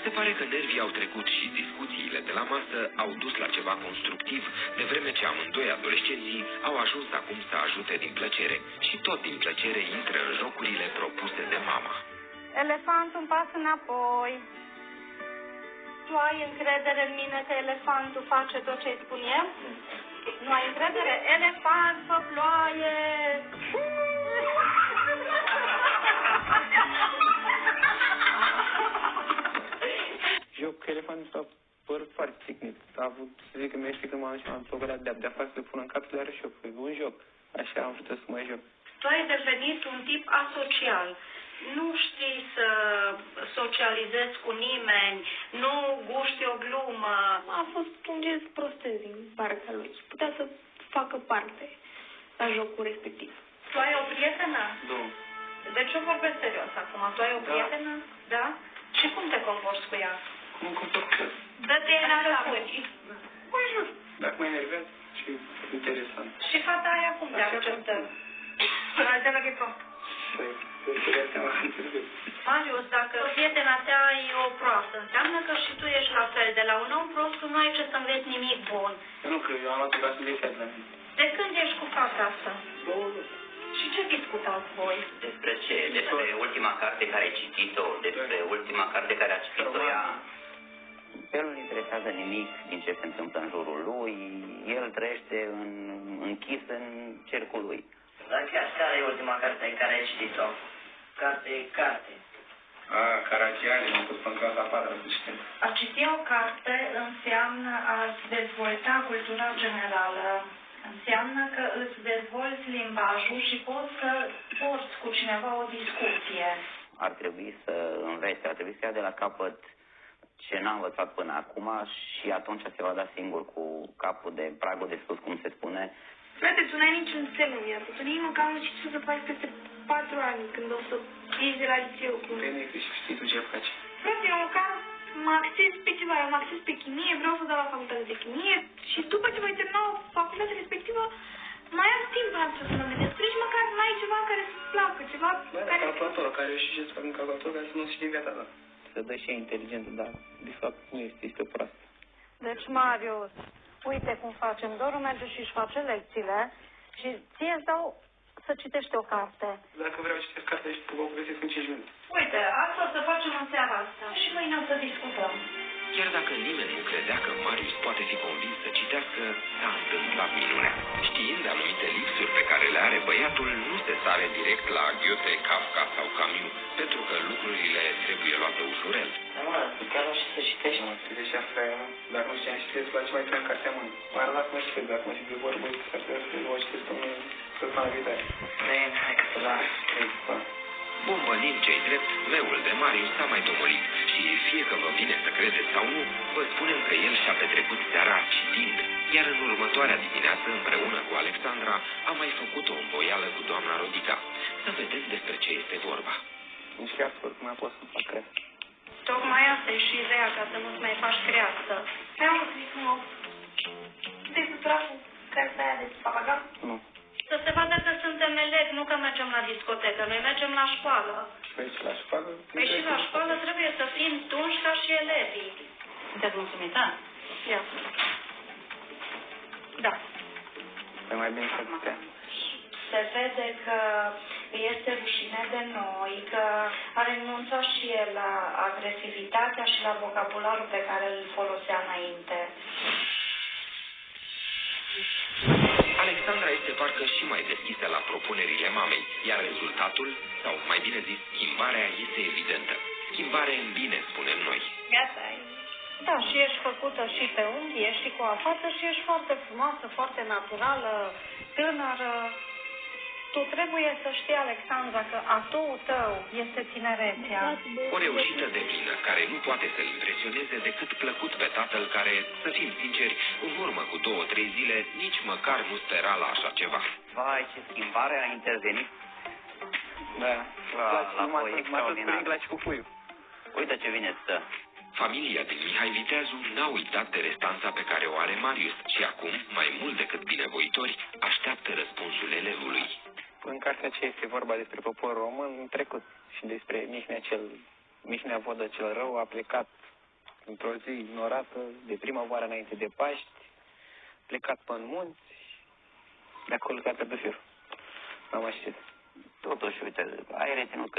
Se pare că nervii au trecut și discuțiile de la masă au dus la ceva constructiv, de vreme ce amândoi adolescenții au ajuns acum să ajute din plăcere. Și tot din plăcere intră în jocurile propuse de mama. Elefantul un pas înapoi. Tu ai încredere în mine că elefantul face tot ce-i spun eu? Nu ai încredere? Elefant pe ploaie! Joc cu elefantul s-a părut foarte țignit. A avut, să zic că mi-a știi că m-am plăgărat de afară să le pun în cap, le arăt și eu. E un joc. Așa am vrut să mă joc. Tu ai devenit un tip asocial. Nu știi să socializezi cu nimeni, nu guști o glumă. A fost un gest prostez din partea lui. Putea să facă parte la jocul respectiv. Tu ai o prietenă? Nu. Deci eu vorbesc serios acum. Tu ai o prietenă? Da? Și cum te comporți cu ea? Cum comport? Dă-te înapoi. Dacă mă enervez și interesant. Și fata aia cum te acceptă? Hai la ghipă. Marius, dacă prietena ta e o proastă, înseamnă că și tu ești la fel. De la un om prost nu ai ce să înveți nimic bun. Eu nu cred, eu am luat-o ca să le la mine. De când ești cu fata asta? Și ce discutați voi? Despre ce? Despre ultima carte care ai citit-o? Despre ultima carte care a citit-o ea? Pe el nu-l interesează nimic din ce se întâmplă în jurul lui. El trăiește închis în cercul lui. Dar chiar care e ultima carte în care ai citit-o? Carte. Caragiale, m-am pus în clasa 4, A citi o carte înseamnă a-ți dezvolta cultura generală. Înseamnă că îți dezvolți limbajul și poți să porți cu cineva o discuție. Ar trebui să învețe, ar trebui să ia de la capăt ce n-a învățat până acum și atunci se va da singur cu capul de pragul de sus, cum se spune. Frate, tu n-ai niciun cel în viață. Tu nici măcar nu știi ce să faci peste 4 ani, când o să ieși de la liceu. Bine, că știi tu ce faci. Frate, eu măcar mă axez pe ceva, eu mă axez pe chimie, vreau să dau la facultate de chimie și după ce voi termina facultatea respectivă, mai am timp până să mă gândesc. Tu nici măcar n-ai ceva care să-ți placă, ceva care... Calculator, care eu și ce să fac în calculator, care să nu știi viața ta. Să dă și inteligent, dar de fapt nu este o proastă. Deci, Marius, uite cum facem. Doru merge și își face lecțiile și ție îți dau să citești o carte. Dacă vreau să citesc cartea și vă găsesc în 5 minute. Uite, asta o să facem în seara asta și mâine o să discutăm. Chiar dacă nimeni nu credea că Marius poate fi convins să citească, s-a întâmplat minunea. Știind anumite lipsuri pe care le are, băiatul nu se sare direct la Goethe, Kafka sau Camus, pentru că lucrurile trebuie luate ușurel. Da, mă, chiar nu știu să citești. Mă scrie și asta, dacă nu știam citesc, la ce mai trebuie în cartea mână. Mai ales mă citesc, dacă mă știu de vorbă, s-ar putea să o citesc până săptămâna viitoare. Bine, hai că să las. Bombănind ce-i drept, meul de Marius s-a mai domolit și fie că vă vine să credeți sau nu, vă spunem că el și-a petrecut seara citind, iar în următoarea dimineață, împreună cu Alexandra, a mai făcut o învoială cu doamna Rodica. Să vedem despre ce este vorba. Nici absolut nu mai pot să fac creasă. Tocmai asta e și ideea, ca să nu-ți mai faci creasă. Vreau să zic frumos. Te-ai supărat cu cartea aia de papagal? Nu. Să se vadă că suntem elevi, nu că mergem la discotecă. Noi mergem la școală. Păi și la școală? Păi și la școală trebuie să fim tunși ca și elevii. Sunteți mulțumită? Ia. Da. E mai bine să putem. Se vede că este rușine de noi, că a renunțat și el la agresivitatea și la vocabularul pe care îl folosea înainte. Alexandra este parcă și mai deschisă la propunerile mamei, iar rezultatul, sau mai bine zis, schimbarea este evidentă. Schimbare în bine, spunem noi. Gata, ai. Da, și ești făcută și pe unghi, ești și coafată și ești foarte frumoasă, foarte naturală, tânără. Tu trebuie să știi, Alexandra, că atoul tău este tinerețea. O reușită de plină, care nu poate să-l impresioneze decât plăcut pe tatăl care, să fim sinceri, în urmă cu 2-3 zile, nici măcar nu spera la așa ceva. Vai, ce schimbare a intervenit. Da, la voi, extraordinar. Cu puiul. Uite ce vine să... Familia din Mihai Viteazu n-a uitat de restanța pe care o are Marius și acum, mai mult decât binevoitori, așteaptă răspunsul elevului. cartea aceea este vorba despre poporul român în trecut și despre Mihnea Vodă cel rău a plecat într-o zi ignorată de primăvară înainte de Paști, plecat pe în munți, de acolo s-a pierdut firul. N-am mai știut. Totuși, uite, ai reținut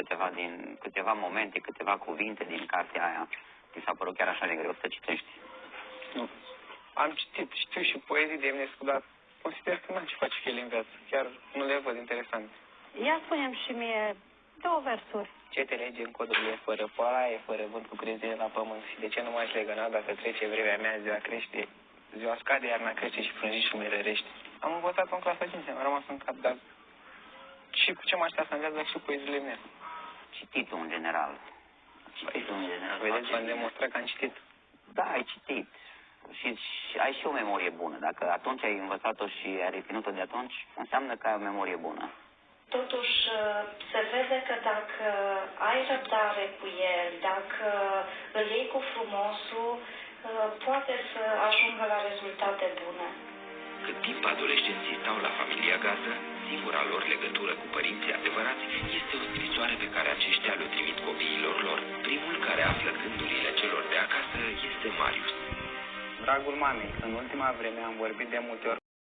câteva momente, câteva cuvinte din cartea aia. Ți s-a părut chiar așa de greu să citești? Nu. Am citit, știu și poezii de Eminescu, dar consider că n-am ce face cu ele în viață. Chiar nu le văd interesante. Ia spune-mi și mie 2 versuri. Ce te lege în codurile fără ploaie, fără vânt cu crezire la pământ? Și de ce nu m-aș legăna dacă trece vremea mea, ziua crește, ziua scade, iarna crește și frânjișul mi rărește? Am învățat în clasa 5, am rămas în cap, dar și cu ce mă aștept să învează și poeziile mele. Cititul în general. Cititul în general. Vedeți, v-am demonstrat că am citit. Da, ai citit. Și ai și o memorie bună. Dacă atunci ai învățat-o și ai reținut-o de atunci, înseamnă că ai o memorie bună. Totuși, se vede că dacă ai răbdare cu el, dacă îl iei cu frumosul, poate să ajungă la rezultate bune. Cât timp adolescenții stau la familia Gază, singura lor legătură cu părinții adevărați este o scrisoare pe care aceștia le trimit copiilor lor. Primul care află gândurile celor de acasă este Marius. Dragul mamei, în ultima vreme am vorbit de multe ori